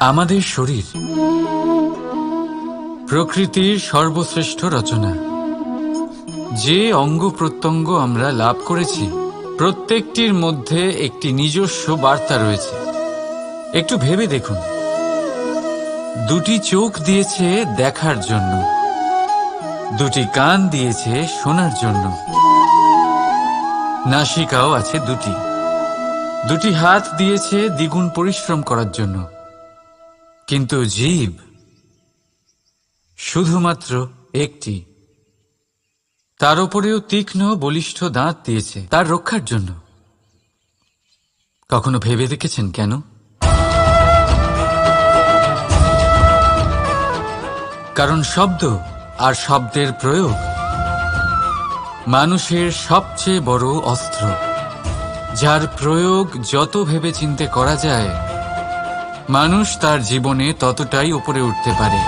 আমাদের শরীর প্রকৃতির সর্বশ্রেষ্ঠ রচনা। যে অঙ্গ প্রত্যঙ্গ আমরা লাভ করেছি প্রত্যেকটির মধ্যে একটি নিজস্ব বার্তা রয়েছে। একটু ভেবে দেখুন, দুটি চোখ দিয়েছে দেখার জন্য, দুটি কান দিয়েছে শোনার জন্য, নাসিকাও আছে দুটি, দুটি হাত দিয়েছে দ্বিগুণ পরিশ্রম করার জন্য। কিন্তু জীব শুধুমাত্র একটি, তার উপরেও তীক্ষ্ণ বলিষ্ঠ দাঁত দিয়েছে তার রক্ষার জন্য। কখনো ভেবে দেখেছেন কেন? কারণ শব্দ আর শব্দের প্রয়োগ মানুষের সবচেয়ে বড় অস্ত্র, যার প্রয়োগ যত ভেবেচিন্তে করা যায় মানুষ তার জীবনে ততটাই উপরে উঠতে পারে।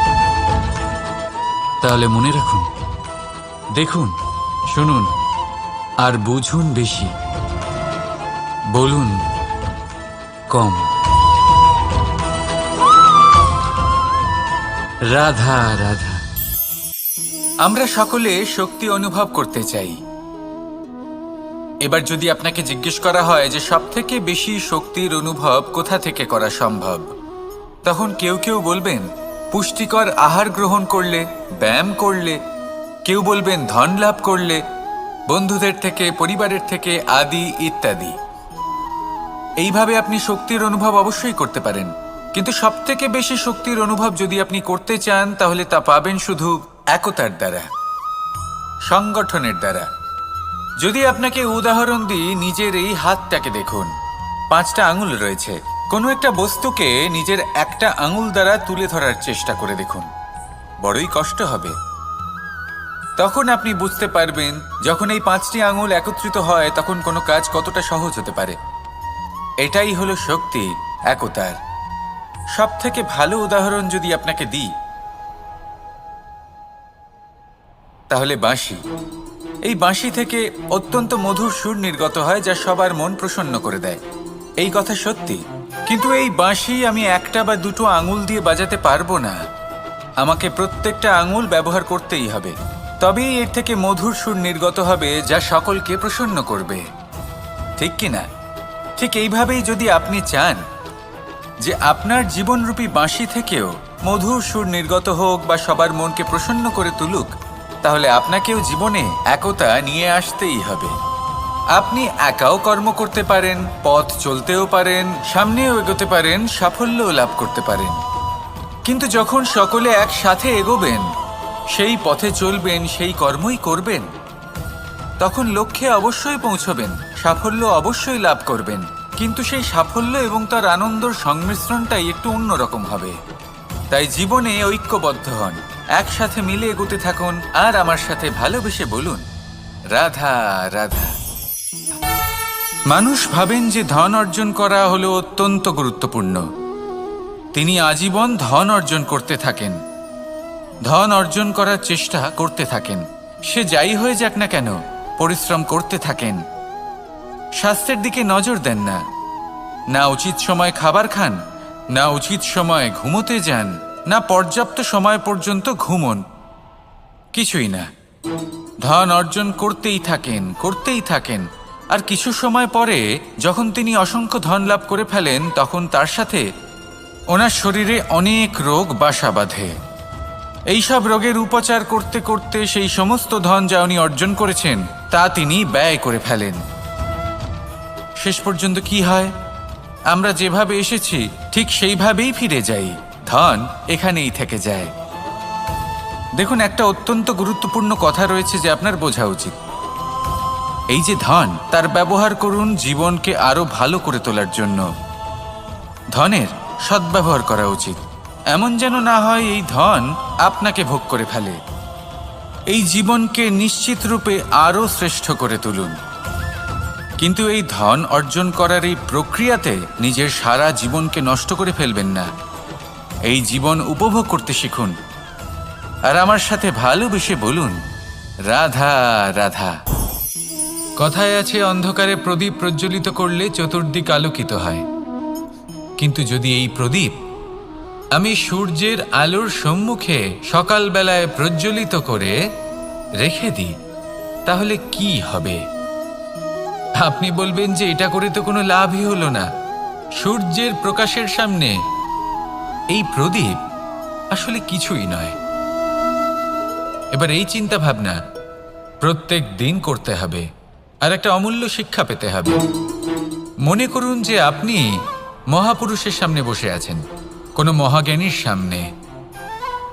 তাহলে মনে রাখুন, দেখুন, শুনুন আর বুঝুন বেশি, বলুন কম। রাধা রাধা। আমরা সকলে শক্তি অনুভব করতে চাই। এবার যদি আপনাকে জিজ্ঞেস করা হয় যে সবথেকে বেশি শক্তির অনুভব কোথা থেকে করা সম্ভব, তখন কেউ কেউ বলবেন পুষ্টিকর আহার গ্রহণ করলে, ব্যায়াম করলে, কেউ বলবেন ধন লাভ করলে, বন্ধুদের থেকে, পরিবারের থেকে আদি ইত্যাদি। এইভাবে আপনি শক্তির অনুভব অবশ্যই করতে পারেন, কিন্তু সবথেকে বেশি শক্তির অনুভব যদি আপনি করতে চান তাহলে তা পাবেন শুধু একতার দ্বারা, সংগঠনের দ্বারা। যদি আপনাকে উদাহরণ দিই, নিজের এই হাতটাকে দেখুন, 5টা আঙুল রয়েছে। কোনো একটা বস্তুকে নিজের একটা আঙুল দ্বারা তুলে ধরার চেষ্টা করে দেখুন, বড়ই কষ্ট হবে। তখন আপনি বুঝতে পারবেন যখন এই 5টি আঙুল একত্রিত হয় তখন কোনো কাজ কতটা সহজ হতে পারে। এটাই হলো শক্তি, একতার। সব থেকে ভালো উদাহরণ যদি আপনাকে দিই তাহলে বাঁশি। এই বাঁশি থেকে অত্যন্ত মধুর সুর নির্গত হয় যা সবার মন প্রসন্ন করে দেয়। এই কথা সত্যি, কিন্তু এই বাঁশি আমি একটা বা দুটো আঙুল দিয়ে বাজাতে পারবো না। আমাকে প্রত্যেকটা আঙুল ব্যবহার করতেই হবে, তবেই এর থেকে মধুর সুর নির্গত হবে যা সকলকে প্রসন্ন করবে, ঠিক কিনা? ঠিক এইভাবেই যদি আপনি চান যে আপনার জীবনরূপী বাঁশি থেকেও মধুর সুর নির্গত হোক বা সবার মনকে প্রসন্ন করে তুলুক, তাহলে আপনাকেও জীবনে একতা নিয়ে আসতেই হবে। আপনি একাও কর্ম করতে পারেন, পথ চলতেও পারেন, সামনেও এগোতে পারেন, সাফল্যও লাভ করতে পারেন। কিন্তু যখন সকলে একসাথে এগোবেন, সেই পথে চলবেন, সেই কর্মই করবেন, তখন লক্ষ্যে অবশ্যই পৌঁছবেন, সাফল্য অবশ্যই লাভ করবেন। কিন্তু সেই সাফল্য এবং তার আনন্দর সংমিশ্রণটাই একটু অন্যরকম হবে। তাই জীবনে ঐক্যবদ্ধ হন, একসাথে মিলে এগোতে থাকুন, আর আমার সাথে ভালোবেসে বলুন রাধা রাধা। মানুষ ভাবেন যে ধন অর্জন করা হলো অত্যন্ত গুরুত্বপূর্ণ। তিনি আজীবন ধন অর্জন করতে থাকেন, ধন অর্জন করার চেষ্টা করতে থাকেন। সে যাই হয়ে যাক না কেন, পরিশ্রম করতে থাকেন। স্বাস্থ্যের দিকে নজর দেন না, না উচিত সময় খাবার খান, না উচিত সময় ঘুমোতে যান, না পর্যাপ্ত সময় পর্যন্ত ঘুমন, কিছুই না। ধন অর্জন করতেই থাকেন, করতেই থাকেন। আর কিছু সময় পরে যখন তিনি অসংখ্য ধন লাভ করে ফেলেন, তখন তার সাথে ওনার শরীরে অনেক রোগ বাসা বাঁধে। এইসব রোগের উপচার করতে করতে সেই সমস্ত ধন যা উনি অর্জন করেছেন তা তিনি ব্যয় করে ফেলেন। শেষ পর্যন্ত কি হয়? আমরা যেভাবে এসেছি ঠিক সেইভাবেই ফিরে যাই, ধন এখানেই থেকে যায়। দেখুন, একটা অত্যন্ত গুরুত্বপূর্ণ কথা রয়েছে যে আপনার বোঝা উচিত। এই যে ধন, তার ব্যবহার করুন জীবনকে আরো ভালো করে তোলার জন্য। ধনের সদ্ব্যবহার করা উচিত, এমন যেন না হয় এই ধন আপনাকে ভোগ করে ফেলে। এই জীবনকে নিশ্চিত রূপে আরো শ্রেষ্ঠ করে তুলুন। কিন্তু এই ধন অর্জন করার এই প্রক্রিয়াতে নিজের সারা জীবনকে নষ্ট করে ফেলবেন না। এই জীবন উপভোগ করতে শিখুন, আর আমার সাথে ভালোবেসে বলুন রাধা রাধা। কথায় আছে, অন্ধকারে প্রদীপ প্রজ্বলিত করলে চতুর্দিক আলোকিত হয়। কিন্তু যদি এই প্রদীপ আমি সূর্যের আলোর সম্মুখে সকালবেলায় প্রজ্বলিত করে রেখে দিই, তাহলে কি হবে? আপনি বলবেন যে এটা করে তো কোনো লাভই হলো না। সূর্যের প্রকাশের সামনে এই প্রদীপ আসলে কিছুই নয়। এবার এই চিন্তা ভাবনা প্রত্যেক দিন করতে হবে, আর একটা অমূল্য শিক্ষা পেতে হবে। মনে করুন যে আপনি মহাপুরুষের সামনে বসে আছেন, কোনো মহাজ্ঞানীর সামনে,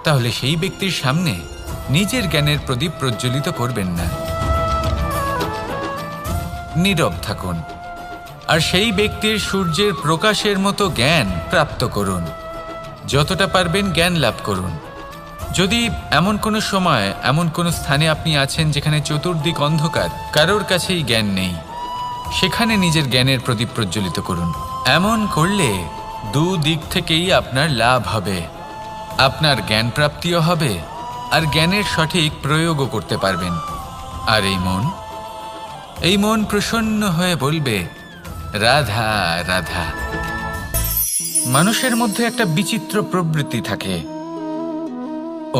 তাহলে সেই ব্যক্তির সামনে নিজের জ্ঞানের প্রদীপ প্রজ্বলিত করবেন না, নীরব থাকুন আর সেই ব্যক্তির সূর্যের প্রকাশের মতো জ্ঞান প্রাপ্ত করুন। যতটা পারবেন জ্ঞান লাভ করুন। যদি এমন কোনো সময় এমন কোনো স্থানে আপনি আছেন যেখানে চতুর্দিক অন্ধকার, কারোর কাছেই জ্ঞান নেই, সেখানে নিজের জ্ঞানের প্রদীপ প্রজ্বলিত করুন। এমন করলে দুদিক থেকেই আপনার লাভ হবে। আপনার জ্ঞান প্রাপ্তিও হবে আর জ্ঞানের সঠিক প্রয়োগও করতে পারবেন। আর এই মন প্রসন্ন হয়ে বলবে, রাধা রাধা। মানুষের মধ্যে একটা বিচিত্র প্রবৃত্তি থাকে,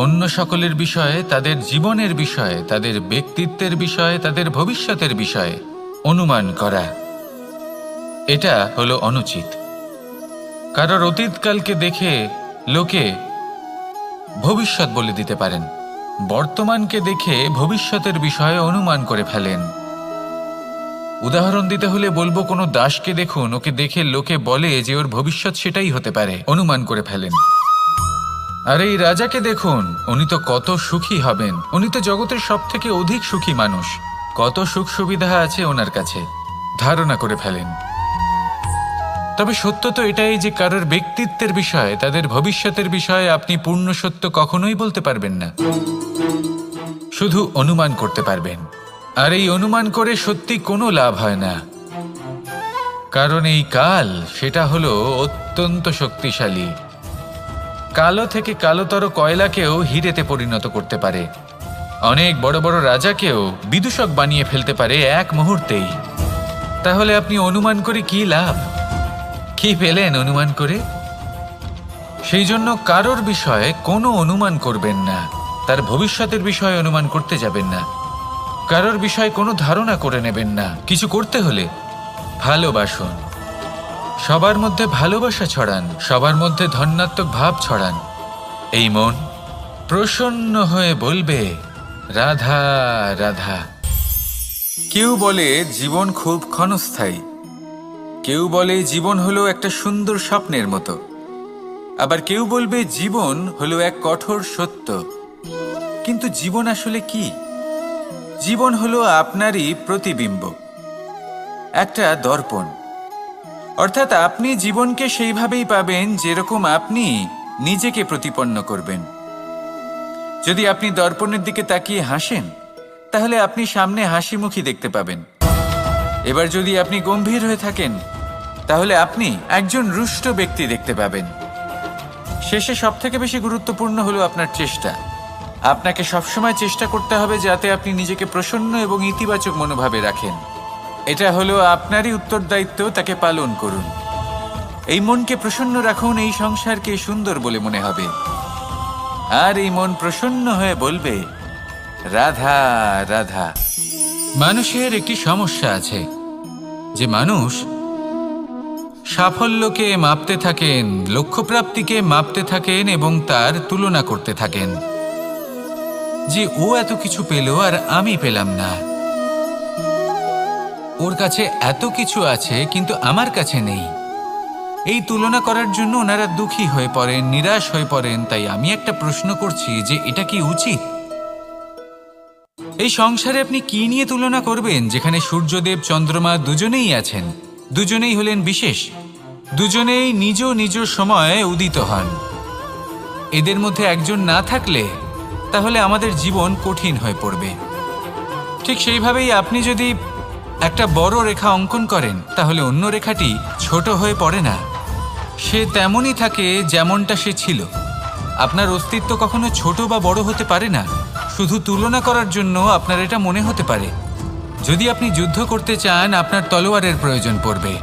অন্য সকলের বিষয়ে, তাদের জীবনের বিষয়ে, তাদের ব্যক্তিত্বের বিষয়ে, তাদের ভবিষ্যতের বিষয়ে অনুমান করা। এটা হলো অনুচিত। কারোর অতীতকালকে দেখে লোকে ভবিষ্যৎ বলে দিতে পারেন, বর্তমানকে দেখে ভবিষ্যতের বিষয়ে অনুমান করে ফেলেন। উদাহরণ দিতে হলে বলবো, কোনো দাসকে দেখুন, ওকে দেখে লোকে বলে যে ওর ভবিষ্যৎ সেটাই হতে পারে, অনুমান করে ফেলেন। আর এই রাজাকে দেখুন, উনি তো কত সুখী হবেন, উনি তো জগতের সব থেকে অধিক সুখী মানুষ, কত সুখ সুবিধা আছে ওনার কাছে, ধারণা করে ফেলেন। তবে সত্য তো এটাই যে কারোর ব্যক্তিত্বের বিষয়ে, তাদের ভবিষ্যতের বিষয়ে আপনি পূর্ণ সত্য কখনোই বলতে পারবেন না, শুধু অনুমান করতে পারবেন। আর এই অনুমান করে সত্যি কোনো লাভ হয় না, কারণ এই কাল সেটা হলো অত্যন্ত শক্তিশালী। কালো থেকে কালোতর কয়লাকেও হীরেতে পরিণত করতে পারে, অনেক বড় বড় রাজাকেও বিদূষক বানিয়ে ফেলতে পারে এক মুহূর্তেই। তাহলে আপনি অনুমান করে কি লাভ? কি পেলেন অনুমান করে? সেই জন্য কারোর বিষয়ে কোনো অনুমান করবেন না, তার ভবিষ্যতের বিষয়ে অনুমান করতে যাবেন না, কারোর বিষয়ে কোনো ধারণা করে নেবেন না। কিছু করতে হলে ভালোবাসুন, সবার মধ্যে ভালোবাসা ছড়ান, সবার মধ্যে ধন্যাত্মক ভাব ছড়ান। এই মন প্রসন্ন হয়ে বলবে, রাধা রাধা। কেউ বলে জীবন খুব ক্ষণস্থায়ী, কেউ বলে জীবন হলো একটা সুন্দর স্বপ্নের মতো, আবার কেউ বলবে জীবন হলো এক কঠোর সত্য। কিন্তু জীবন আসলে কি? জীবন হলো আপনারই প্রতিবিম্ব, একটা দর্পণ। অর্থাৎ আপনি জীবনকে সেইভাবেই পাবেন যেরকম আপনি নিজেকে প্রতিপন্ন করবেন। যদি আপনি দর্পণের দিকে তাকিয়ে হাসেন, তাহলে আপনি সামনে হাসি মুখী দেখতে পাবেন। এবার যদি আপনি গম্ভীর হয়ে থাকেন, তাহলে আপনি একজন রুষ্ট ব্যক্তি দেখতে পাবেন। শেষে সবথেকে বেশি গুরুত্বপূর্ণ হলো আপনার চেষ্টা। আপনাকে সবসময় চেষ্টা করতে হবে যাতে আপনি নিজেকে প্রসন্ন এবং ইতিবাচক মনোভাবে রাখেন। এটা হলো আপনারই উত্তরদায়িত্ব, তাকে পালন করুন। এই মনকে প্রসন্ন রাখুন, এই সংসারকে সুন্দর বলে মনে হবে। আর এই মন প্রসন্ন হয়ে বলবে, রাধা রাধা। মানুষের একটি সমস্যা আছে, যে মানুষ সাফল্যকে মাপতে থাকেন, লক্ষ্যপ্রাপ্তিকে মাপতে থাকেন এবং তার তুলনা করতে থাকেন, যে ও এত কিছু পেল আর আমি পেলাম না, ওর কাছে এত কিছু আছে কিন্তু আমার কাছে নেই। এই তুলনা করার জন্য ওনারা দুঃখী হয়ে পড়েন, নিরাশ হয়ে পড়েন। তাই আমি একটা প্রশ্ন করছি যে এটা কি উচিত? এই সংসারে আপনি কি নিয়ে তুলনা করবেন, যেখানে সূর্যদেব চন্দ্রমা দুজনেই আছেন, দুজনেই হলেন বিশেষ, দুজনেই নিজ নিজ সময়ে উদিত হন। এদের মধ্যে একজন না থাকলে তাহলে আমাদের জীবন কঠিন হয়ে পড়বে। ঠিক সেইভাবেই আপনি যদি একটা বড় রেখা অঙ্কন করেন, তাহলে অন্য রেখাটি ছোট হয়ে পড়ে না, সে তেমনই থাকে যেমনটা সে ছিল। আপনার অস্তিত্ব কখনো ছোট বা বড় হতে পারে না। শুধু তুলনা করার জন্য আপনার এটা মনে হতে পারে। যদি আপনি যুদ্ধ করতে চান, আপনার তলোয়ারের প্রয়োজন পড়বে।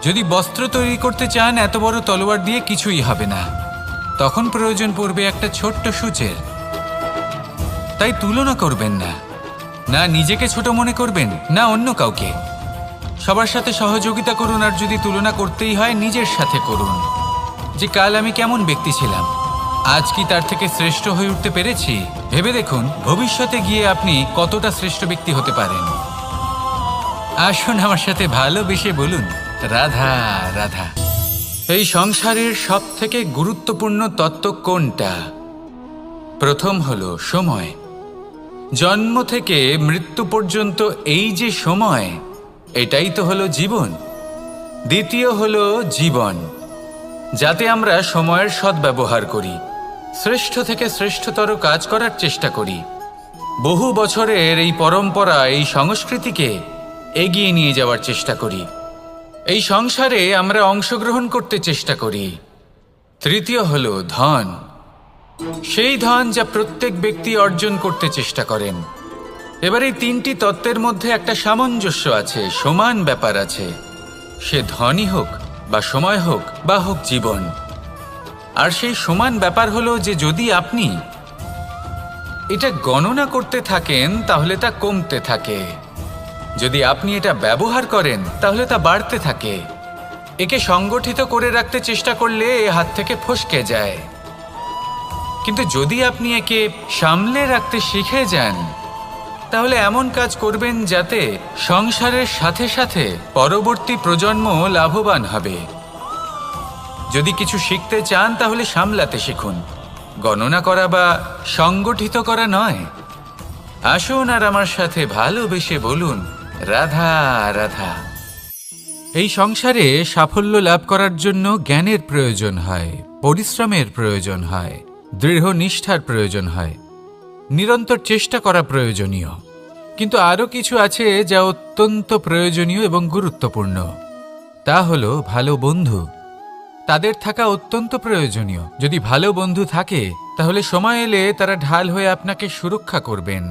যদি বস্ত্র তৈরি করতে চান, এত বড় তলোয়ার দিয়ে কিছুই হবে না। তখন প্রয়োজন পড়বে একটা ছোট্ট সূচের। তাই তুলনা করবেন না, না নিজেকে ছোট মনে করবেন, না অন্য কাউকে। সবার সাথে সহযোগিতা করুন, আর যদি তুলনা করতেই হয় নিজের সাথে করুন, যে কাল আমি কেমন ব্যক্তি ছিলাম, আজ কি তার থেকে শ্রেষ্ঠ হয়ে উঠতে পেরেছি। ভেবে দেখুন ভবিষ্যতে গিয়ে আপনি কতটা শ্রেষ্ঠ ব্যক্তি হতে পারেন। আসুন আমার সাথে ভালোবেসে বলুন, রাধা রাধা। এই সংসারের সব থেকে গুরুত্বপূর্ণ তত্ত্ব কোনটা? প্রথম হলো সময়। জন্ম থেকে মৃত্যু পর্যন্ত এই যে সময়, এটাই তো হলো জীবন। দ্বিতীয় হলো জীবন, যাতে আমরা সময়ের সদ্ব্যবহার করি, শ্রেষ্ঠ থেকে শ্রেষ্ঠতর কাজ করার চেষ্টা করি, বহু বছরের এই পরম্পরা, এই সংস্কৃতিকে এগিয়ে নিয়ে যাওয়ার চেষ্টা করি, এই সংসারে আমরা অংশগ্রহণ করতে চেষ্টা করি। তৃতীয় হলো ধন, সেই ধন যা প্রত্যেক ব্যক্তি অর্জন করতে চেষ্টা করেন। এবার এই তিনটি তত্ত্বের মধ্যে একটা সামঞ্জস্য আছে, সমান ব্যাপার আছে, সে ধনই হোক বা সময় হোক বা হোক জীবন। আর সেই সমান ব্যাপার হলো যে যদি আপনি এটা গণনা করতে থাকেন তাহলে তা কমতে থাকে, যদি আপনি এটা ব্যবহার করেন তাহলে তা বাড়তে থাকে। একে সংগঠিত করে রাখতে চেষ্টা করলে এ হাত থেকে ফসকে যায়, কিন্তু যদি আপনি একে সামলে রাখতে শিখে যান তাহলে এমন কাজ করবেন যাতে সংসারের সাথে সাথে পরবর্তী প্রজন্ম লাভবান হবে। যদি কিছু শিখতে চান তাহলে সামলাতে শিখুন, গণনা করা বা সংগঠিত করা নয়। আসুন আর আমার সাথে ভালোবেসে বলুন, রাধা রাধা। এই সংসারে সাফল্য লাভ করার জন্য জ্ঞানের প্রয়োজন হয়, পরিশ্রমের প্রয়োজন হয়, দৃঢ় নিষ্ঠার প্রয়োজন হয়, নিরন্তর চেষ্টা করা প্রয়োজনীয়। কিন্তু আরও কিছু আছে যা অত্যন্ত প্রয়োজনীয় এবং গুরুত্বপূর্ণ। তা হলো ভালো বন্ধু। তাদের থাকা অত্যন্ত প্রয়োজনীয়। যদি ভালো বন্ধু থাকে তাহলে সময় এলে তারা ঢাল হয়ে আপনাকে সুরক্ষা করবেন।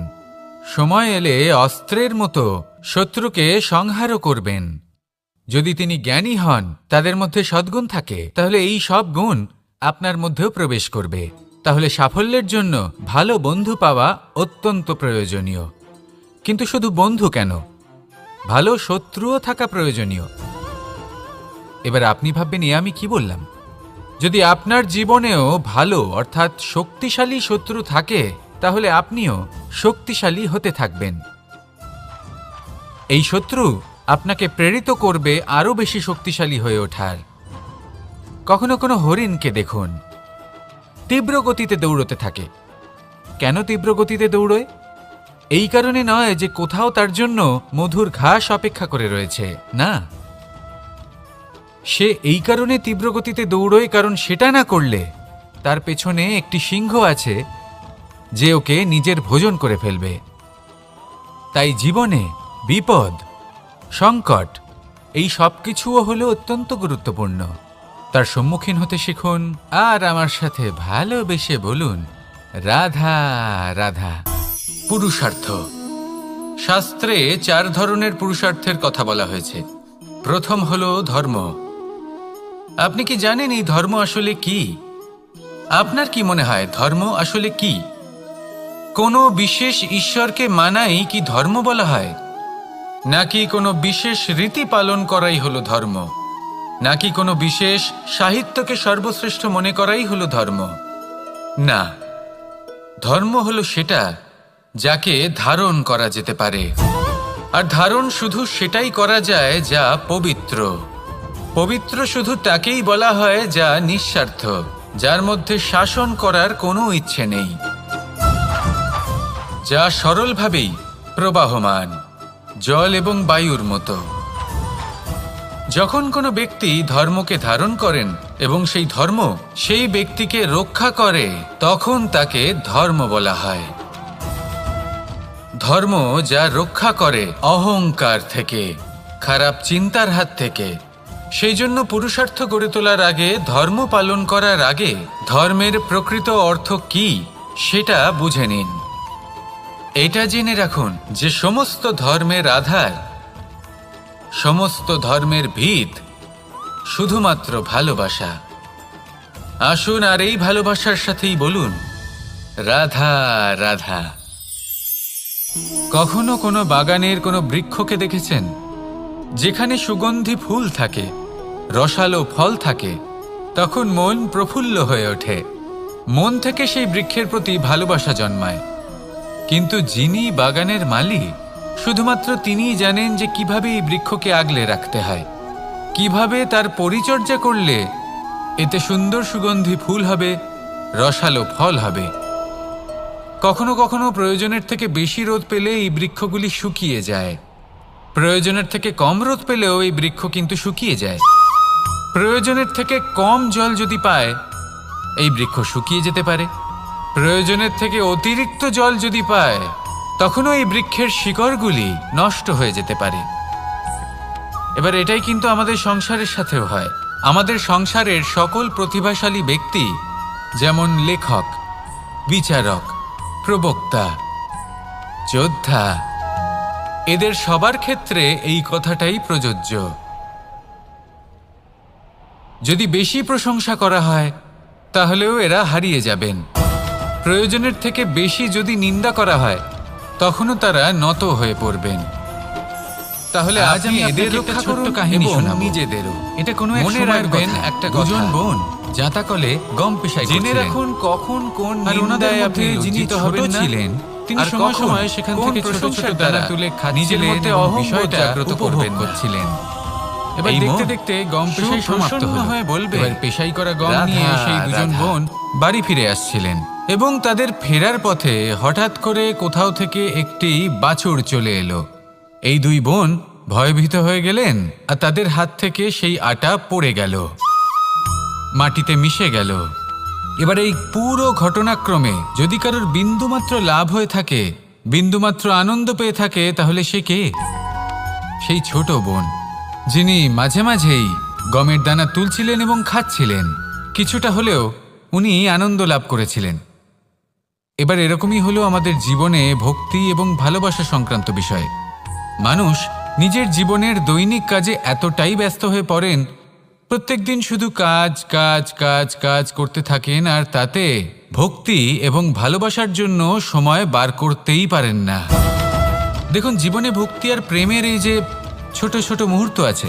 সময় এলে অস্ত্রের মতো শত্রুকে সংহারও করবেন। যদি তিনি জ্ঞানী হন, তাদের মধ্যে সদ্গুণ থাকে, তাহলে এই সব গুণ আপনার মধ্যেও প্রবেশ করবে। তাহলে সাফল্যের জন্য ভালো বন্ধু পাওয়া অত্যন্ত প্রয়োজনীয়। কিন্তু শুধু বন্ধু কেন, ভালো শত্রুও থাকা প্রয়োজনীয়। এবার আপনি ভাববেন, এ আমি কি বললাম? যদি আপনার জীবনেও ভালো অর্থাৎ শক্তিশালী শত্রু থাকে তাহলে আপনিও শক্তিশালী হতে থাকবেন। এই শত্রু আপনাকে প্রেরিত করবে আরও বেশি শক্তিশালী হয়ে ওঠার। কখনো কোনো হরিণকে দেখুন, তীব্র গতিতে দৌড়তে থাকে। কেন তীব্র গতিতে দৌড়য়? এই কারণে নয় যে কোথাও তার জন্য মধুর ঘাস অপেক্ষা করে রয়েছে, না। সে এই কারণে তীব্র গতিতে দৌড়য় কারণ সেটা না করলে তার পেছনে একটি সিংহ আছে যে ওকে নিজের ভোজন করে ফেলবে। তাই জীবনে বিপদ, সংকট, এই সব কিছুও হলো অত্যন্ত গুরুত্বপূর্ণ। তার সম্মুখীন হতে শিখুন আর আমার সাথে ভালোবেসে বলুন, রাধা রাধা। পুরুষার্থ। শাস্ত্রে 4 ধরনের পুরুষার্থের কথা বলা হয়েছে। প্রথম হলো ধর্ম। আপনি কি জানেন এই ধর্ম আসলে কি? আপনার কি মনে হয় ধর্ম আসলে কি? কোনো বিশেষ ঈশ্বরকে মানাই কি ধর্ম বলা হয়? নাকি কোনো বিশেষ রীতি পালন করাই হলো ধর্ম? নাকি কোনো বিশেষ সাহিত্যকে সর্বশ্রেষ্ঠ মনে করাই হলো ধর্ম? না, ধর্ম হলো সেটা যাকে ধারণ করা যেতে পারে। আর ধারণ শুধু সেটাই করা যায় যা পবিত্র। পবিত্র শুধু তাকেই বলা হয় যা নিঃস্বার্থ, যার মধ্যে শাসন করার কোনো ইচ্ছে নেই, যা সরলভাবেই প্রবাহমান, জল এবং বায়ুর মতো। যখন কোনো ব্যক্তি ধর্মকে ধারণ করেন এবং সেই ধর্ম সেই ব্যক্তিকে রক্ষা করে, তখন তাকে ধর্ম বলা হয়। ধর্ম যা রক্ষা করে অহংকার থেকে, খারাপ চিন্তার হাত থেকে। সেই জন্য পুরুষার্থ গড়ে তোলার আগে, ধর্ম পালন করার আগে ধর্মের প্রকৃত অর্থ কি সেটা বুঝে নিন। এটা জেনে রাখুন যে সমস্ত ধর্মের আধার, সমস্ত ধর্মের ভিত শুধুমাত্র ভালোবাসা। আসুন আর এই ভালোবাসার সাথেই বলুন, রাধা রাধা। কখনো কোনো বাগানের কোনো বৃক্ষকে দেখেছেন যেখানে সুগন্ধি ফুল থাকে, রসালো ফল থাকে? তখন মন প্রফুল্ল হয়ে ওঠে, মন থেকে সেই বৃক্ষের প্রতি ভালোবাসা জন্মায়। কিন্তু যিনি বাগানের মালিক, শুধুমাত্র তিনিই জানেন যে কিভাবে এই বৃক্ষকে আগলে রাখতে হয়, কিভাবে তার পরিচর্যা করলে এতে সুন্দর সুগন্ধি ফুল হবে, রসালো ফল হবে। কখনো কখনো প্রয়োজনের থেকে বেশি রোদ পেলে এই বৃক্ষগুলি শুকিয়ে যায়, প্রয়োজনের থেকে কম রোদ পেলেও এই বৃক্ষ কিন্তু শুকিয়ে যায়। প্রয়োজনের থেকে কম জল যদি পায়, এই বৃক্ষ শুকিয়ে যেতে পারে। প্রয়োজনের থেকে অতিরিক্ত জল যদি পায়, তখনও এই বৃক্ষের শিকড়গুলি নষ্ট হয়ে যেতে পারে। এবার এটাই কিন্তু আমাদের সংসারের সাথেও হয়। আমাদের সংসারের সকল প্রতিভাশালী ব্যক্তি, যেমন লেখক, বিচারক, প্রবক্তা, যোদ্ধা, এদের সবার ক্ষেত্রে এই কথাটাই প্রযোজ্য। যদি বেশি প্রশংসা করা হয় তাহলেও এরা হারিয়ে যাবেন। প্রয়োজনের থেকে বেশি যদি নিন্দা করা হয় তখনও তারা নত হয়ে পড়বেন। তাহলে আজ আমি এদের রক্ষা ছোট্ট কাহিনী শোনাবো, নিজেদেরও। এটা কোনো মনে রাখবেন, একটা দুজন বোন জাতাকলে গম পেশাই করছিলেন। জেনে রাখুন কখন কোন নিন্দায় আপনি লজ্জিত হবেন ছিলেন। তিনি সময় সময় সেখান থেকে ছোট ছোট দানা তুলে নিজের মধ্যে বিষয়টা জাগ্রত করবেন করছিলেন। এবার দেখতে দেখতে গম পেশাই সমাপ্ত হয়ে বলবে, এবার পেশাই করা গম নিয়ে সেই দুজন বোন বাড়ি ফিরে আসছিলেন এবং তাদের ফেরার পথে হঠাৎ করে কোথাও থেকে একটি বাছুর চলে এলো। এই দুই বোন ভয়ভীত হয়ে গেলেন আর তাদের হাত থেকে সেই আটা পড়ে গেল, মাটিতে মিশে গেল। এবার এই পুরো ঘটনাক্রমে যদি কারোর বিন্দুমাত্র লাভ হয়ে থাকে, বিন্দুমাত্র আনন্দ পেয়ে থাকে, তাহলে সে কে? সেই ছোট বোন, যিনি মাঝে মাঝেই গমের দানা তুলছিলেন এবং খাচ্ছিলেন। কিছুটা হলেও উনি আনন্দ লাভ করেছিলেন। এবার এরকমই হলো আমাদের জীবনে ভক্তি এবং ভালোবাসা সংক্রান্ত বিষয়। মানুষ নিজের জীবনের দৈনিক কাজে এতটাই ব্যস্ত হয়ে পড়েন, প্রত্যেক দিন শুধু কাজ কাজ কাজ কাজ করতে থাকেন, আর তাতে ভক্তি এবং ভালোবাসার জন্য সময় বার করতেই পারেন না। দেখুন, জীবনে ভক্তি আর প্রেমের এই যে ছোট ছোট মুহূর্ত আছে,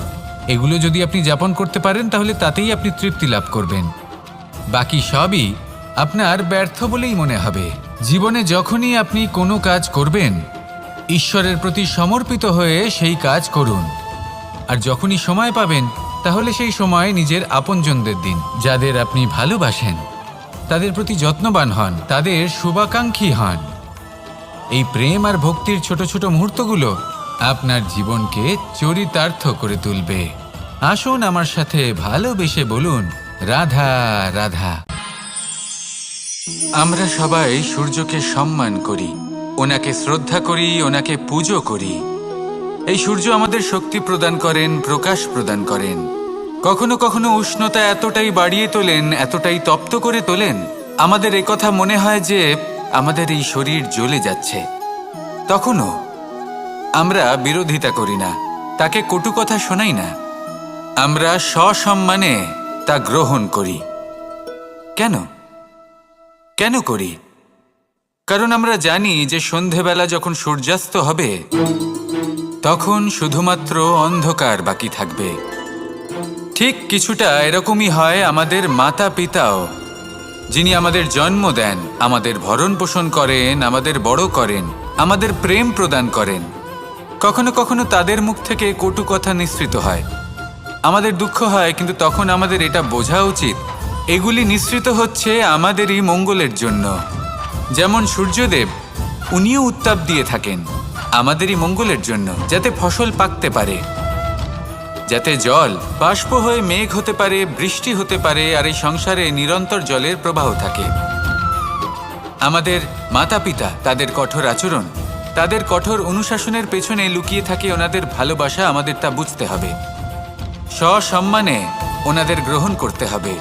এগুলো যদি আপনি যাপন করতে পারেন তাহলে তাতেই আপনি তৃপ্তি লাভ করবেন। বাকি সবই আপনার ব্যর্থ বলেই মনে হবে। জীবনে যখনই আপনি কোনো কাজ করবেন, ঈশ্বরের প্রতি সমর্পিত হয়ে সেই কাজ করুন। আর যখনই সময় পাবেন, তাহলে সেই সময় নিজের আপনজনদের দিন, যাদের আপনি ভালোবাসেন, তাদের প্রতি যত্নবান হন, তাদের শুভাকাঙ্ক্ষী হন। এই প্রেম আর ভক্তির ছোট ছোট মুহূর্তগুলো আপনার জীবনকে চরিতার্থ করে তুলবে। আসুন আমার সাথে ভালোবেসে বলুন, রাধা রাধা। আমরা সবাই সূর্যকে সম্মান করি, ওনাকে শ্রদ্ধা করি, ওনাকে পুজো করি। এই সূর্য আমাদের শক্তি প্রদান করেন, প্রকাশ প্রদান করেন। কখনো কখনো উষ্ণতা এতটাই বাড়িয়ে তোলেন, এতটাই তপ্ত করে তোলেন, আমাদের একথা মনে হয় যে আমাদের এই শরীর জ্বলে যাচ্ছে। তখনও আমরা বিরোধিতা করি না, তাকে কটু কথা শোনাই না, আমরা সসম্মানে তা গ্রহণ করি। কেন কেন করি? কারণ আমরা জানি যে সন্ধেবেলা যখন সূর্যাস্ত হবে, তখন শুধুমাত্র অন্ধকার বাকি থাকবে। ঠিক কিছুটা এরকমই হয় আমাদের মাতা পিতাও, যিনি আমাদের জন্ম দেন, আমাদের ভরণ পোষণ করেন, আমাদের বড় করেন, আমাদের প্রেম প্রদান করেন। কখনো কখনো তাদের মুখ থেকে কটু কথা নিঃসৃত হয়, আমাদের দুঃখ হয়, কিন্তু তখন আমাদের এটা বোঝা উচিত এগুলি নিঃসৃত হচ্ছে আমাদেরই মঙ্গলের জন্য। যেমন সূর্যদেব, উনিও উত্তাপ দিয়ে থাকেন আমাদেরই মঙ্গলের জন্য, যাতে ফসল পাকতে পারে, যাতে জল বাষ্প হয়ে মেঘ হতে পারে, বৃষ্টি হতে পারে, আর এই সংসারে নিরন্তর জলের প্রবাহ থাকে। আমাদের মাতা পিতা, তাদের কঠোর আচরণ, তাদের কঠোর অনুশাসনের পেছনে লুকিয়ে থাকে ওনাদের ভালোবাসা। আমাদের তা বুঝতে হবে, সসম্মানে ওনাদের গ্রহণ করতে হবে।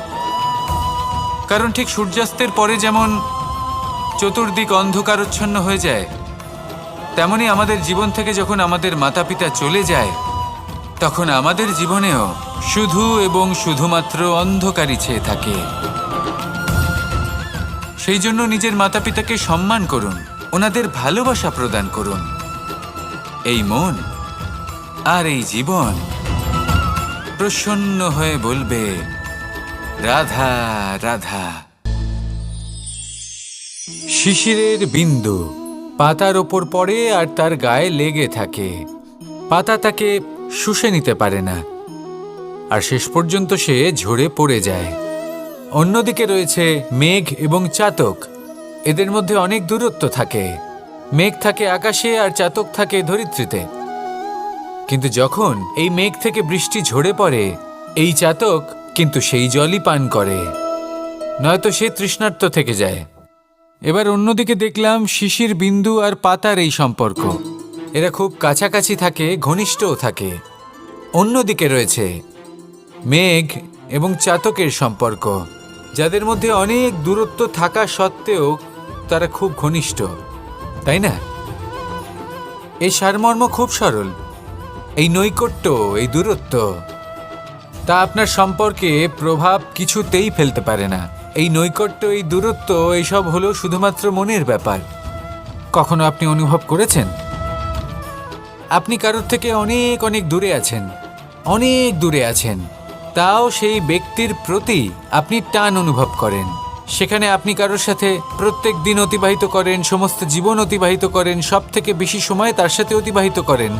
কারণ ঠিক সূর্যাস্তের পরে যেমন চতুর্দিক অন্ধকারচ্ছন্ন হয়ে যায়, তেমনি আমাদের জীবন থেকে যখন আমাদের মাতা পিতা চলে যায়, তখন আমাদের জীবনেও শুধু এবং শুধুমাত্র অন্ধকারই ছেয়ে থাকে। সেই জন্য নিজের মাতা পিতাকে সম্মান করুন, ওনাদের ভালোবাসা প্রদান করুন। এই মন আর এই জীবন প্রসন্ন হয়ে বলবে রাধা রাধা। শিশিরের বিন্দু পাতার ওপর পড়ে আর তার গায়ে লেগে থাকে। পাতা তাকে শুষে নিতে পারে না, আর শেষ পর্যন্ত সে ঝরে পড়ে যায়। অন্যদিকে রয়েছে মেঘ এবং চাতক। এদের মধ্যে অনেক দূরত্ব থাকে। মেঘ থাকে আকাশে আর চাতক থাকে ধরিত্রীতে। কিন্তু যখন এই মেঘ থেকে বৃষ্টি ঝরে পড়ে, এই চাতক কিন্তু সেই জলই পান করে, নয়তো সে তৃষ্ণার্ত থেকে যায়। এবার অন্যদিকে দেখলাম শিশির বিন্দু আর পাতার এই সম্পর্ক। এরা খুব কাছাকাছি থাকে, ঘনিষ্ঠও থাকে। অন্যদিকে রয়েছে মেঘ এবং চাতকের সম্পর্ক, যাদের মধ্যে অনেক দূরত্ব থাকা সত্ত্বেও তারা খুব ঘনিষ্ঠ, তাই না? এই সারমর্ম খুব সরল। এই নৈকট্য, এই দূরত্ব, তা আপনার সম্পর্কে প্রভাব কিছুতেই ফেলতে পারে না। এই নৈকট্য, এই দূরত্ব, এইসব হলো শুধুমাত্র মনের ব্যাপার। কখনো আপনি অনুভব করেছেন আপনি কারোর থেকে অনেক অনেক দূরে আছেন, অনেক দূরে আছেন, তাও সেই ব্যক্তির প্রতি আপনি টান অনুভব করেন। সেখানে আপনি কারোর সাথে প্রত্যেক দিন অতিবাহিত করেন, সমস্ত জীবন অতিবাহিত করেন, সব থেকে বেশি সময় তার সাথে অতিবাহিত করেন,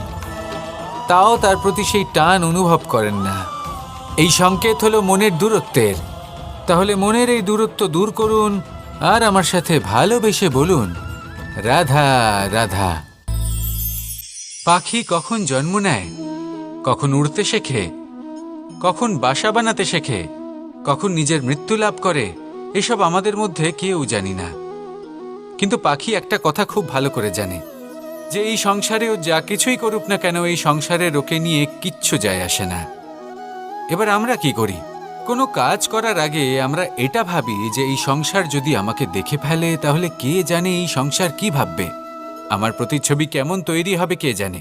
তাও তার প্রতি সেই টান অনুভব করেন না। এই সংকেত হলো মনের দূরত্বের। তাহলে মনের এই দূরত্ব দূর করুন আর আমার সাথে ভালোবেসে বলুন রাধা রাধা। পাখি কখন জন্ম নেয়, কখন উড়তে শেখে, কখন বাসা বানাতে শেখে, কখন নিজের মৃত্যু লাভ করে, এসব আমাদের মধ্যে কেউ জানি না। কিন্তু পাখি একটা কথা খুব ভালো করে জানে, যে এই সংসারেও যা কিছুই করুক না কেন, এই সংসারের ওকে নিয়ে কিচ্ছু যায় আসে না। এবার আমরা কি করি? কোনো কাজ করার আগে আমরা এটা ভাবি যে এই সংসার যদি আমাকে দেখে ফেলে তাহলে কে জানে এই সংসার কি ভাববে, আমার প্রতিচ্ছবি কেমন তৈরি হবে কে জানে,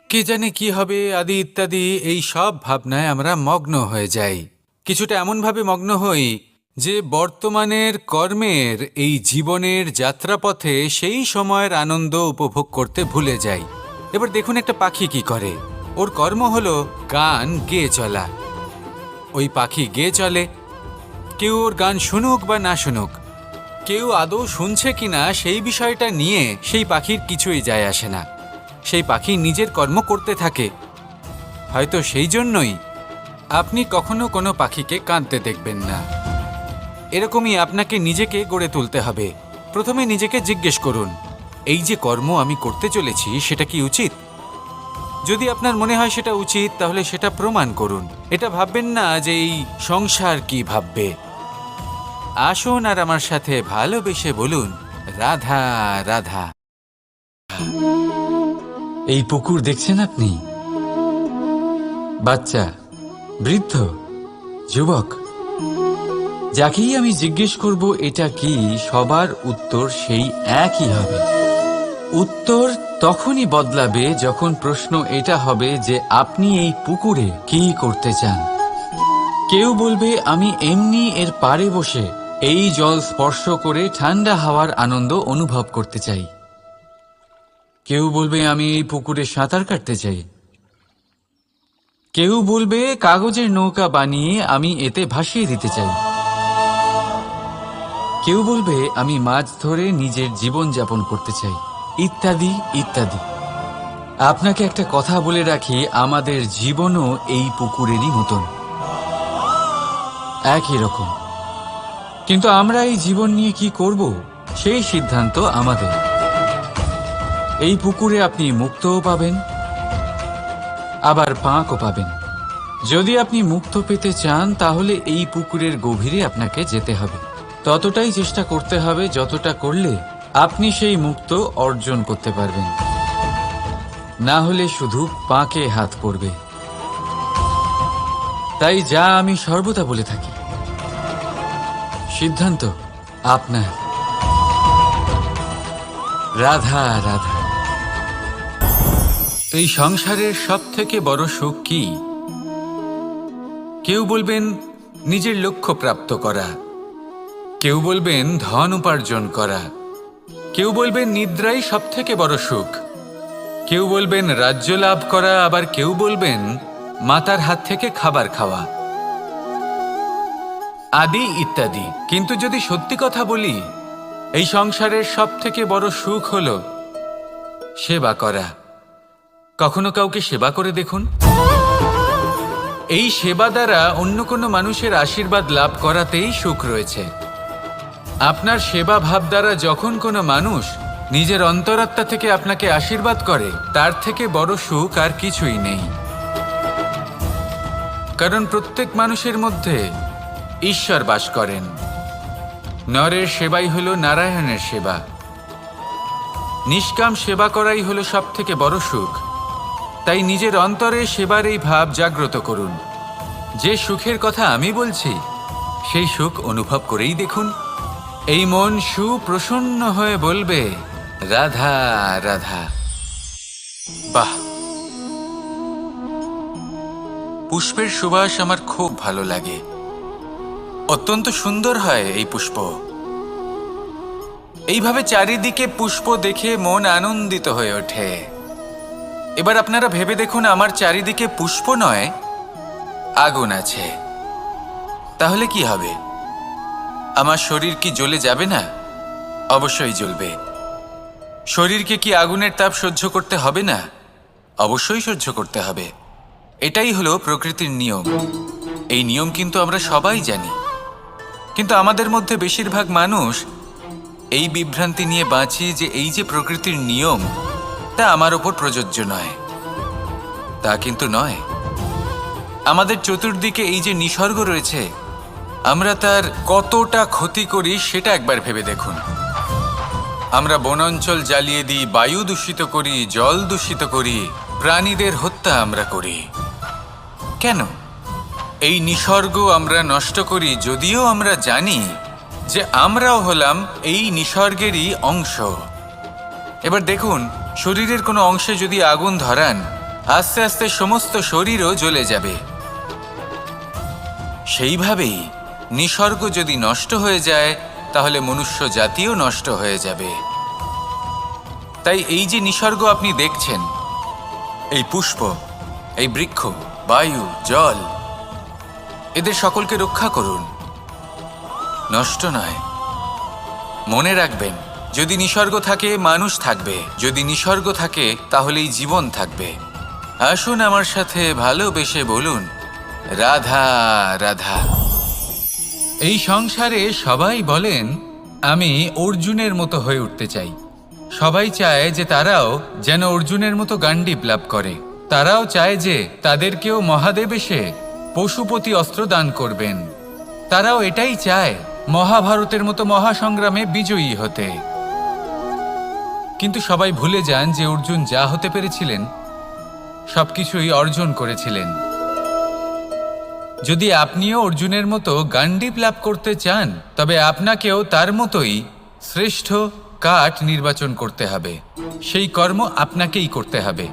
কে জানে কি হবে আদি ইত্যাদি। এই সব ভাবনায় আমরা মগ্ন হয়ে যাই। কিছুটা এমনভাবে মগ্ন হই যে বর্তমানের কর্মের এই জীবনের যাত্রাপথে সেই সময়ের আনন্দ উপভোগ করতে ভুলে যাই। এবার দেখুন একটা পাখি কি করে। ওর কর্ম হলো গান গেয়ে চলা। ওই পাখি গেয়ে চলে, কেউ ওর গান শুনুক বা না শুনুক, কেউ আদৌ শুনছে কিনা সেই বিষয়টা নিয়ে সেই পাখির কিছুই যায় আসে না। সেই পাখি নিজের কর্ম করতে থাকে। হয়তো সেই জন্যই আপনি কখনো কোনো পাখিকে কাঁদতে দেখবেন না। এরকমই আপনাকে নিজেকে গড়ে তুলতে হবে। প্রথমে নিজেকে জিজ্ঞেস করুন, এই যে কর্ম আমি করতে চলেছি সেটা কি উচিত? যদি আপনার মনে হয় সেটা উচিত, তাহলে সেটা প্রমাণ করুন। এটা ভাববেন না যে এই সংসার কি ভাববে। আসুন আর আমার সাথে ভালোবেসে বলুন রাধা রাধা। এই পুকুর দেখছেন আপনি? বাচ্চা, বৃদ্ধ, যুবক, যাকেই আমি জিজ্ঞেস করব এটা কি, সবার উত্তর সেই একই হবে। উত্তর তখনই বদলাবে যখন প্রশ্ন এটা হবে যে আপনি এই পুকুরে কি করতে চান। কেউ বলবে আমি এমনি এর পাড়ে বসে এই জল স্পর্শ করে ঠান্ডা হাওয়ার আনন্দ অনুভব করতে চাই। কেউ বলবে আমি এই পুকুরে সাঁতার কাটতে চাই। কেউ বলবে কাগজের নৌকা বানিয়ে আমি এতে ভাসিয়ে দিতে চাই। কেউ বলবে আমি মাছ ধরে নিজের জীবন যাপন করতে চাই, ইত্যাদি ইত্যাদি। আপনাকে একটা কথা বলে রাখি, আমাদের জীবনও এই পুকুরেরই মতন, একই রকম। কিন্তু আমরা এই জীবন নিয়ে কি করব সেই সিদ্ধান্ত আমাদের। এই পুকুরে আপনি মুক্তও পাবেন, আবার পাঁকও পাবেন। যদি আপনি মুক্ত পেতে চান তাহলে এই পুকুরের গভীরে আপনাকে যেতে হবে। ততটাই চেষ্টা করতে হবে যতটা করলে আপনি সেই মুক্ত অর্জন করতে পারবেন। না হলে শুধু পাঁকে হাত পড়বে। তাই যা আমি সর্বদা বলে থাকি, সিদ্ধান্ত আপনার। রাধা রাধা। এই সংসারের সব থেকে বড় সুখ কি? কেউ বলবেন নিজের লক্ষ্য প্রাপ্ত করা, কেউ বলবেন ধন উপার্জন করা, কেউ বলবেন নিদ্রাই সব থেকে বড় সুখ, কেউ বলবেন রাজ্য লাভ করা, আবার কেউ বলবেন মাতার হাত থেকে খাবার খাওয়া, আদি ইত্যাদি। কিন্তু যদি সত্যি কথা বলি, এই সংসারের সব থেকে বড় সুখ হল সেবা করা। কখনো কাউকে সেবা করে দেখুন। এই সেবা দ্বারা অন্য কোনো মানুষের আশীর্বাদ লাভ করাতেই সুখ রয়েছে। আপনার সেবা ভাব দ্বারা যখন কোনো মানুষ নিজের অন্তরাত্মা থেকে আপনাকে আশীর্বাদ করে, তার থেকে বড় সুখ আর কিছুই নেই। কারণ প্রত্যেক মানুষের মধ্যে ঈশ্বর বাস করেন। নরের সেবাই হলো নারায়ণের সেবা। নিষ্কাম সেবা করাই হলো সব থেকে বড় সুখ। তাই নিজের অন্তরে সেবার এই ভাব জাগ্রত করুন। যে সুখের কথা আমি বলছি, সেই সুখ অনুভব করেই দেখুন। এই মন সুপ্রসন্ন হয়ে বলবে, রাধা রাধা। বাহ, পুষ্পের সুবাস আমার খুব ভালো লাগে। অত্যন্ত সুন্দর হয় এই পুষ্প। এইভাবে চারিদিকে পুষ্প দেখে মন আনন্দিত হয়ে ওঠে। এবার আপনারা ভেবে দেখুন, আমার চারিদিকে পুষ্প নয়, আগুন আছে। তাহলে কি হবে? আমার শরীর কি জ্বলে যাবে না? অবশ্যই জ্বলবে। শরীরকে কি আগুনের তাপ সহ্য করতে হবে না? অবশ্যই সহ্য করতে হবে। এটাই হলো প্রকৃতির নিয়ম। এই নিয়ম কিন্তু আমরা সবাই জানি, কিন্তু আমাদের মধ্যে বেশিরভাগ মানুষ এই বিভ্রান্তি নিয়ে বাঁচি যে এই যে প্রকৃতির নিয়ম, তা আমার ওপর প্রযোজ্য নয়। তা কিন্তু নয়। আমাদের চতুর্দিকে এই যে নিসর্গ রয়েছে, আমরা তার কতটা ক্ষতি করি সেটা একবার ভেবে দেখুন। আমরা বনাঞ্চল জ্বালিয়ে দিই, বায়ু দূষিত করি, জল দূষিত করি, প্রাণীদের হত্যা আমরা করি। কেন? এই নিসর্গ আমরা নষ্ট করি, যদিও আমরা জানি যে আমরাও হলাম এই নিসর্গেরই অংশ। এবার দেখুন, শরীরের কোনো অংশে যদি আগুন ধরান, আস্তে আস্তে সমস্ত শরীরও জ্বলে যাবে। সেইভাবেই নিসর্গ যদি নষ্ট হয়ে যায়, তাহলে মনুষ্য জাতিও নষ্ট হয়ে যাবে। তাই এই যে নিসর্গ আপনি দেখছেন, এই পুষ্প, এই বৃক্ষ, বায়ু, জল, এদের সকলকে রক্ষা করুন, নষ্ট নয়। মনে রাখবেন, যদি নিসর্গ থাকে মানুষ থাকবে, যদি নিসর্গ থাকে তাহলেই জীবন থাকবে। আসুন আমার সাথে ভালোবেসে বলুন, রাধা রাধা। এই সংসারে সবাই বলেন, আমি অর্জুনের মতো হয়ে উঠতে চাই। সবাই চায় যে তারাও যেন অর্জুনের মতো গান্ডীব লাভ করে। তারাও চায় যে তাদেরকেও মহাদেব এসে পশুপতি অস্ত্র দান করবেন। তারাও এটাই চায় মহাভারতের মতো মহাসংগ্রামে বিজয়ী হতে। কিন্তু সবাই ভুলে যান যে অর্জুন যা হতে পেরেছিলেন সবকিছুই অর্জন করেছিলেন। যদি আপনিও অর্জুনের মতো গান্ডীব লাভ করতে চান, তবে আপনাকেও তার মতোই শ্রেষ্ঠ কাঠ নির্বাচন করতে হবে। সেই কর্ম আপনাকেই করতে হবে।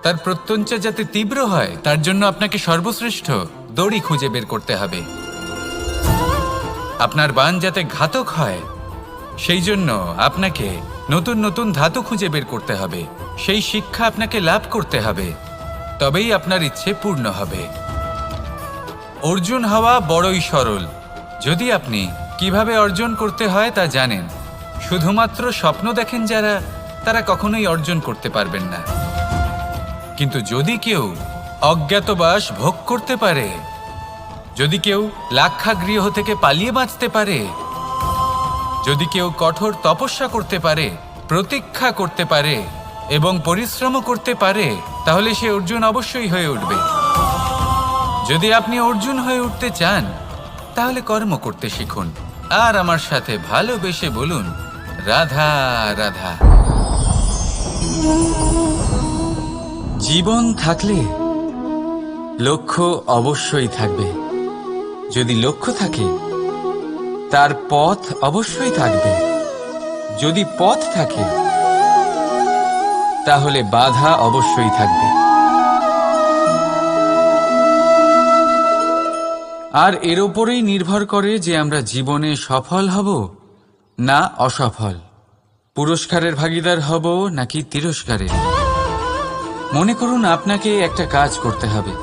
তার প্রত্যঞ্চা যাতে তীব্র হয়, তার জন্য আপনাকে সর্বশ্রেষ্ঠ দড়ি খুঁজে বের করতে হবে। আপনার বাণ যাতে ঘাতক হয়, সেই জন্য আপনাকে নতুন নতুন ধাতু খুঁজে বের করতে হবে। সেই শিক্ষা আপনাকে লাভ করতে হবে, তবেই আপনার ইচ্ছে পূর্ণ হবে। অর্জুন হওয়া বড়ই সরল, যদি আপনি কিভাবে অর্জন করতে হয় তা জানেন। শুধুমাত্র স্বপ্ন দেখেন যারা, তারা কখনোই অর্জন করতে পারবেন না। কিন্তু যদি কেউ অজ্ঞাতবাস ভোগ করতে পারে, যদি কেউ লাক্ষাগৃহ থেকে পালিয়ে বাঁচতে পারে, যদি কেউ কঠোর তপস্যা করতে পারে, প্রতীক্ষা করতে পারে এবং পরিশ্রম করতে পারে, তাহলে সে অর্জুন অবশ্যই হয়ে উঠবে। যদি আপনি অর্জুন হয়ে উঠতে চান, তাহলে কর্ম করতে শিখুন আর আমার সাথে ভালোবেসে বলুন, রাধা রাধা। জীবন থাকলে লক্ষ্য অবশ্যই থাকবে। যদি লক্ষ্য থাকে, তার পথ অবশ্যই থাকবে। যদি পথ থাকে, তাহলে বাধা অবশ্যই থাকবে। আর এর ওপরেই নির্ভর করে যে আমরা জীবনে সফল হব না অসফল, পুরস্কারের ভাগীদার হব নাকি তিরস্কারের। মনে করুন আপনাকে একটা কাজ করতে হবে,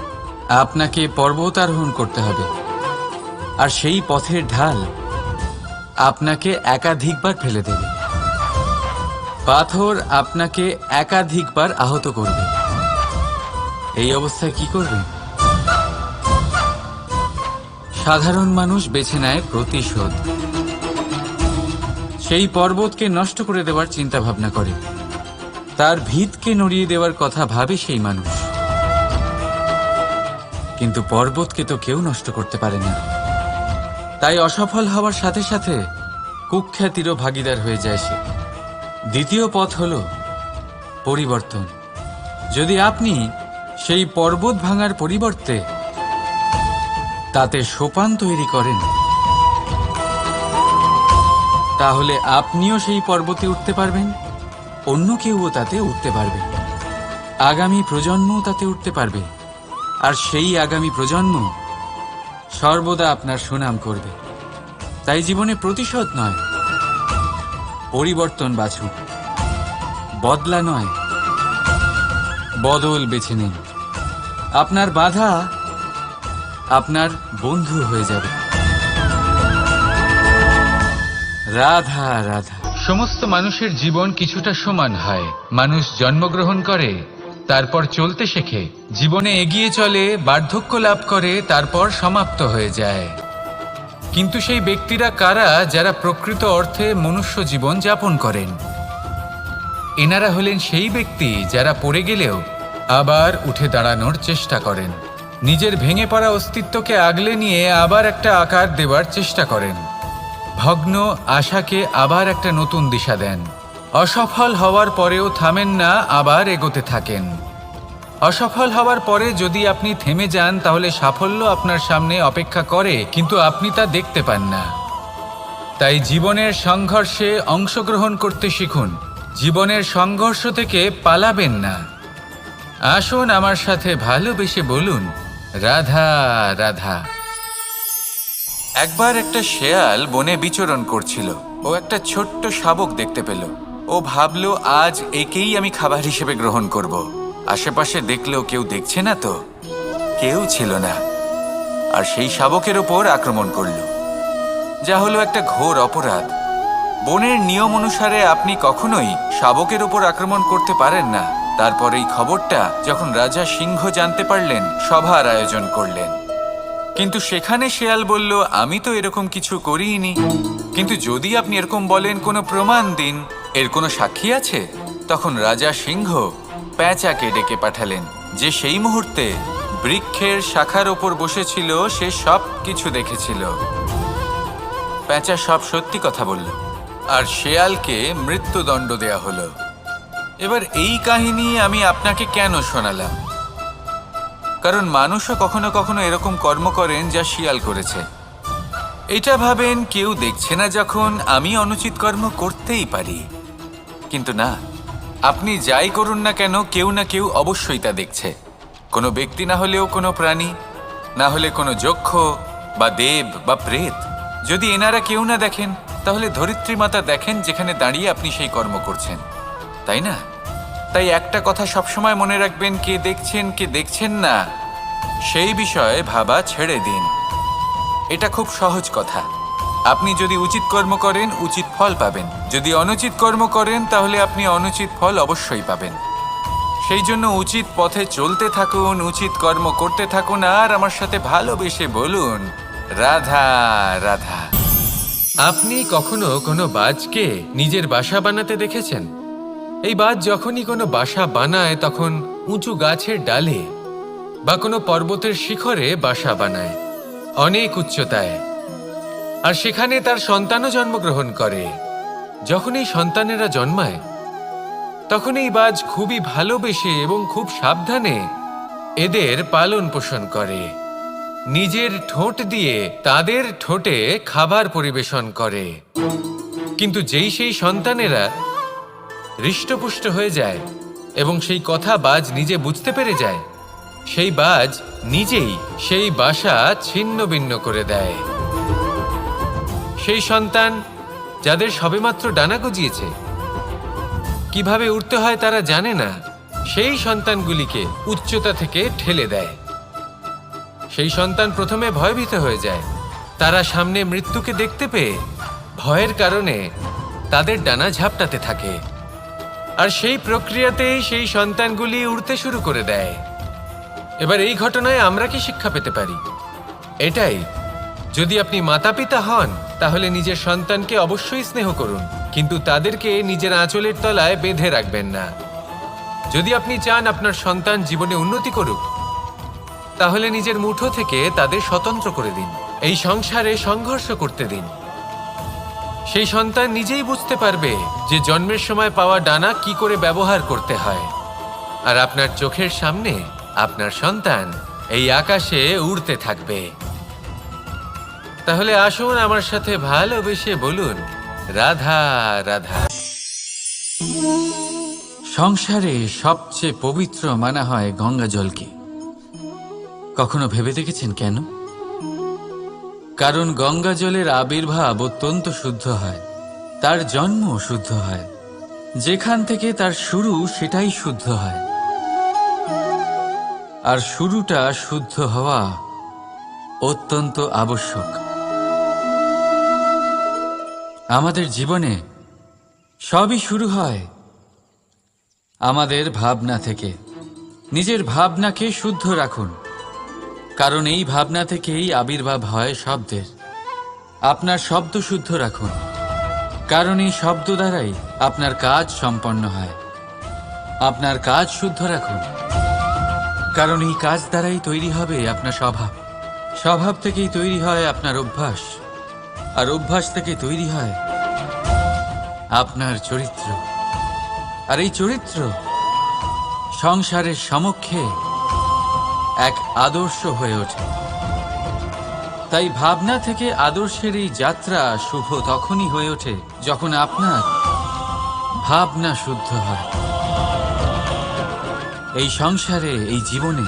আপনাকে পর্বত আরোহণ করতে হবে, আর সেই পথের ঢাল আপনাকে একাধিকবার ফেলে দেবে, পাথর আপনাকে একাধিকবার আহত করবে। এই অবস্থায় কি করবেন? সাধারণ মানুষ বেছে নেয় প্রতিশোধ। সেই পর্বতকে নষ্ট করে দেওয়ার চিন্তা ভাবনা করে, তার ভিতকে নড়িয়ে দেওয়ার কথা ভাবে সেই মানুষ। কিন্তু পর্বতকে তো কেউ নষ্ট করতে পারে না, তাই অসফল হওয়ার সাথে সাথে কুখ্যাতিরও ভাগীদার হয়ে যায় সে। দ্বিতীয় পথ হল পরিবর্তন। যদি আপনি সেই পর্বত ভাঙার পরিবর্তে তাতে সোপান তৈরি করেন, তাহলে আপনিও সেই পর্বতে উঠতে পারবেন, অন্য কেউও তাতে উঠতে পারবে, আগামী প্রজন্মও তাতে উঠতে পারবে, আর সেই আগামী প্রজন্ম সর্বদা আপনার সুনাম করবে। তাই জীবনে প্রতিশোধ নয়, পরিবর্তন বাছুন। বদলা নয়, বদল বেছে নিন। আপনার বাধা আপনার বন্ধু হয়ে যাবে। রাধা রাধা। সমস্ত মানুষের জীবন কিছুটা সমান হয়। মানুষ জন্মগ্রহণ করে, তারপর চলতে শেখে, জীবনে এগিয়ে চলে, বার্ধক্য লাভ করে, তারপর সমাপ্ত হয়ে যায়। কিন্তু সেই ব্যক্তিরা কারা যারা প্রকৃত অর্থে মনুষ্য জীবন যাপন করেন? এনারা হলেন সেই ব্যক্তি যারা পড়ে গেলেও আবার উঠে দাঁড়ানোর চেষ্টা করেন, নিজের ভেঙে পড়া অস্তিত্বকে আগলে নিয়ে আবার একটা আকার দেওয়ার চেষ্টা করেন, ভগ্ন আশাকে আবার একটা নতুন দিশা দেন। অসফল হওয়ার পরেও থামেন না, আবার এগোতে থাকেন। অসফল হওয়ার পরে যদি আপনি থেমে যান, তাহলে সাফল্য আপনার সামনে অপেক্ষা করে, কিন্তু আপনি তা দেখতে পান না। তাই জীবনের সংঘর্ষে অংশগ্রহণ করতে শিখুন। জীবনের সংঘর্ষ থেকে পালাবেন না। আসুন আমার সাথে ভালোবেসে বলুন, রাধা রাধা। একবার একটা শেয়াল বনে বিচরণ করছিল। ও একটা ছোট্ট শাবক দেখতে পেল। ও ভাবল, আজ একেই আমি খাবার হিসেবে গ্রহণ করব। আশেপাশে দেখলেও কেউ দেখছে না তো, কেউ ছিল না, আর সেই শাবকের ওপর আক্রমণ করল, যা হলো একটা ঘোর অপরাধ। বনের নিয়ম অনুসারে আপনি কখনোই শাবকের ওপর আক্রমণ করতে পারেন না। তারপর এই খবরটা যখন রাজা সিংহ জানতে পারলেন, সভার আয়োজন করলেন। কিন্তু সেখানে শেয়াল বলল, আমি তো এরকম কিছু করিনি। কিন্তু যদি আপনি এরকম বলেন, কোনো প্রমাণ দিন, এর কোনো সাক্ষী আছে? তখন রাজা সিংহ পেঁচাকে ডেকে পাঠালেন, যে সেই মুহূর্তে বৃক্ষের শাখার ওপর বসেছিল। সে সব কিছু দেখেছিল। পেঁচা সব সত্যি কথা বলল, আর শেয়ালকে মৃত্যুদণ্ড দেয়া হলো। এবার এই কাহিনী আমি আপনাকে কেন শোনালাম? কারণ মানুষও কখনো কখনো এরকম কর্ম করেন যা শিয়াল করেছে। এটা ভাবেন কেউ দেখছে না, যখন আমি অনুচিত কর্ম করতেই পারি। কিন্তু না, আপনি যাই করুন না কেন, কেউ না কেউ অবশ্যই তা দেখছে। কোনো ব্যক্তি না হলেও কোনো প্রাণী, না হলে কোনো যক্ষ বা দেব বা প্রেত। যদি এনারা কেউ না দেখেন, তাহলে ধরিত্রী মাতা দেখেন, যেখানে দাঁড়িয়ে আপনি সেই কর্ম করছেন, তাই না? তাই একটা কথা সবসময় মনে রাখবেন, কে দেখছেন কে দেখছেন না সেই বিষয়ে ভাবা ছেড়ে দিন। এটা খুব সহজ কথা। আপনি যদি উচিত কর্ম করেন, উচিত ফল পাবেন। যদি অনুচিত কর্ম করেন, তাহলে আপনি অনুচিত ফল অবশ্যই পাবেন। সেই জন্য উচিত পথে চলতে থাকুন, উচিত কর্ম করতে থাকুন, আর আমার সাথে ভালোবেসে বলুন, রাধা রাধা। আপনি কখনো কোনো বাজকে নিজের বাসা বানাতে দেখেছেন? এই বাজ যখনই কোনো বাসা বানায়, তখন উঁচু গাছের ডালে বা কোনো পর্বতের শিখরে বাসা বানায়, অনেক উচ্চতায়, আর সেখানে তার সন্তানও জন্মগ্রহণ করে। যখন এই সন্তানেরা জন্মায়, তখন এই বাজ খুবই ভালোবেসে এবং খুব সাবধানে এদের পালন পোষণ করে। নিজের ঠোঁট দিয়ে তাদের ঠোঁটে খাবার পরিবেশন করে। কিন্তু যেই সেই সন্তানেরা হৃষ্টপুষ্ট হয়ে যায় এবং সেই কথা বাজ নিজে বুঝতে পেরে যায়, সেই বাজ নিজেই সেই বাসা ছিন্ন ভিন্ন করে দেয়। সেই সন্তান যাদের সবেমাত্র ডানা গজিয়েছে, কিভাবে উড়তে হয় তারা জানে না, সেই সন্তানগুলিকে উচ্চতা থেকে ঠেলে দেয়। সেই সন্তান প্রথমে ভয়ভীত হয়ে যায়। তারা সামনে মৃত্যুকে দেখতে পেয়ে ভয়ের কারণে তাদের ডানা ঝাপটাতে থাকে, আর সেই প্রক্রিয়াতেই সেই সন্তানগুলি উড়তে শুরু করে দেয়। এবার এই ঘটনায় আমরা কি শিক্ষা পেতে পারি? এটাই, যদি আপনি মাতা পিতা হন তাহলে নিজের সন্তানকে অবশ্যই স্নেহ করুন, কিন্তু তাদেরকে নিজের আঁচলের তলায় বেঁধে রাখবেন না। যদি আপনি চান আপনার সন্তান জীবনে উন্নতি করুক, তাহলে নিজের মুঠো থেকে তাদের স্বতন্ত্র করে দিন। এই সংসারে সংঘর্ষ করতে দিন। সেই সন্তান নিজেই বুঝতে পারবে যে জন্মের সময় পাওয়া ডানা কি করে ব্যবহার করতে হয়। আর আপনার চোখের সামনে আপনার সন্তান এই আকাশে উড়তে থাকবে। তাহলে আসুন আমার সাথে ভালোবেসে বলুন, রাধা রাধা। সংসারে সবচেয়ে পবিত্র মানা হয় গঙ্গা জলকে। কখনো ভেবে দেখেছেন কেন? কারণ গঙ্গা জলের আবির্ভাব অত্যন্ত শুদ্ধ হয়, তার জন্ম শুদ্ধ হয়, যেখান থেকে তার শুরু সেটাই শুদ্ধ হয়। আর শুরুটা শুদ্ধ হওয়া অত্যন্ত আবশ্যক। আমাদের জীবনে সবই শুরু হয় আমাদের ভাবনা থেকে। নিজের ভাবনাকে শুদ্ধ রাখুন, কারণ এই ভাবনা থেকেই আবির্ভাব হয় শব্দের। আপনার শব্দ শুদ্ধ রাখুন, কারণ এই শব্দ দ্বারাই আপনার কাজ সম্পন্ন হয়। আপনার কাজ শুদ্ধ রাখুন, কারণ এই কাজ দ্বারাই তৈরি হবে আপনার স্বভাব। স্বভাব থেকেই তৈরি হয় আপনার অভ্যাস, আর অভ্যাস থেকে তৈরি হয় আপনার চরিত্র। আর এই চরিত্র সংসারের সমক্ষে এক আদর্শ হয়ে ওঠে। তাই ভাবনা থেকে আদর্শের এই যাত্রা শুভ তখনই হয়ে ওঠে যখন আপনার ভাবনা শুদ্ধ হয়। এই সংসারে, এই জীবনে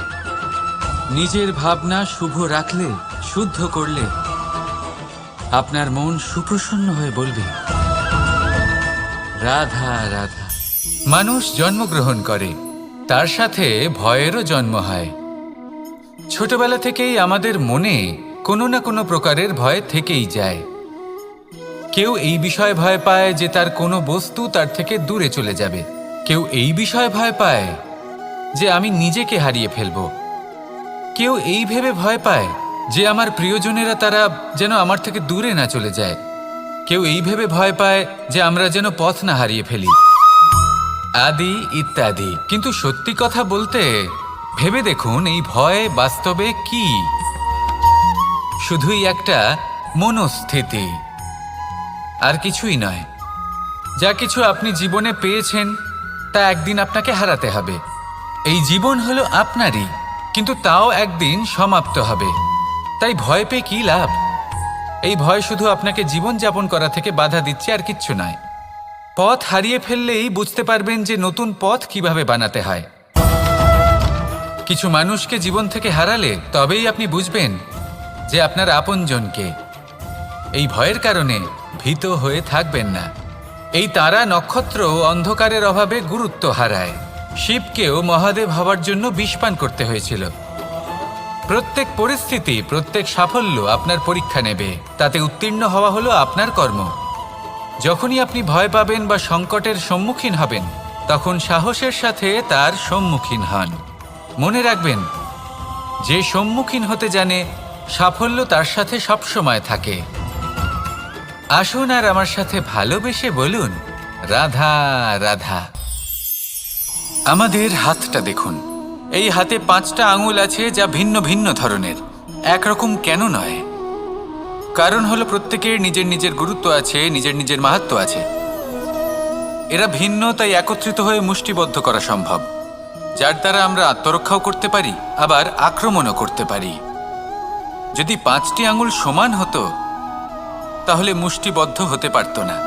নিজের ভাবনা শুভ রাখলে, শুদ্ধ করলে আপনার মন সুপ্রসন্ন হয়ে বলবে, রাধা রাধা। মানুষ জন্মগ্রহণ করে, তার সাথে ভয়েরও জন্ম হয়। ছোটবেলা থেকেই আমাদের মনে কোনো না কোনো প্রকারের ভয় থেকেই যায়। কেউ এই বিষয়ে ভয় পায় যে তার কোনো বস্তু তার থেকে দূরে চলে যাবে। কেউ এই বিষয়ে ভয় পায় যে আমি নিজেকে হারিয়ে ফেলব। কেউ এই ভেবে ভয় পায় যে আমার প্রিয়জনেরা তারা যেন আমার থেকে দূরে না চলে যায়। কেউ এই ভেবে ভয় পায় যে আমরা যেন পথ না হারিয়ে ফেলি, আদি ইত্যাদি। কিন্তু সত্যি কথা বলতে, ভেবে দেখুন এই ভয় বাস্তবে কি? শুধুই একটা মনস্থিতি, আর কিছুই নয়। যা কিছু আপনি জীবনে পেয়েছেন তা একদিন আপনাকে হারাতে হবে। এই জীবন হলো আপনারই, কিন্তু তাও একদিন সমাপ্ত হবে। তাই ভয় পেয়ে কি লাভ? এই ভয় শুধু আপনাকে জীবনযাপন করা থেকে বাধা দিচ্ছে, আর কিচ্ছু নয়। পথ হারিয়ে ফেললেই বুঝতে পারবেন যে নতুন পথ কিভাবে বানাতে হয়। কিছু মানুষকে জীবন থেকে হারালে তবেই আপনি বুঝবেন যে আপনার আপনজনকে। এই ভয়ের কারণে ভীত হয়ে থাকবেন না। এই তারা নক্ষত্র অন্ধকারের অভাবে গুরুত্ব হারায়। শিবকেও মহাদেব হওয়ার জন্য বিষপান করতে হয়েছিল। প্রত্যেক পরিস্থিতি, প্রত্যেক সাফল্য আপনার পরীক্ষা নেবে, তাতে উত্তীর্ণ হওয়া হলো আপনার কর্ম। যখনই আপনি ভয় পাবেন বা সংকটের সম্মুখীন হবেন, তখন সাহসের সাথে তার সম্মুখীন হন। মনে রাখবেন, যে সম্মুখীন হতে জানে সাফল্য তার সাথে সবসময় থাকে। আসুন আর আমার সাথে ভালোবেসে বলুন, রাধা রাধা। আমাদের হাতটা দেখুন। এই হাতে 5টা আঙুল আছে, যা ভিন্ন ভিন্ন ধরনের। একরকম কেন নয়? কারণ হলো প্রত্যেকের নিজের নিজের গুরুত্ব আছে, নিজের নিজের মাহাত্ম্য আছে। এরা ভিন্ন, তাই একত্রিত হয়ে মুষ্টিবদ্ধ করা সম্ভব, যার দ্বারা আমরা আত্মরক্ষাও করতে পারি, আবার আক্রমণও করতে পারি। যদি 5টি আঙুল সমান হতো তাহলে মুষ্টিবদ্ধ হতে পারত না।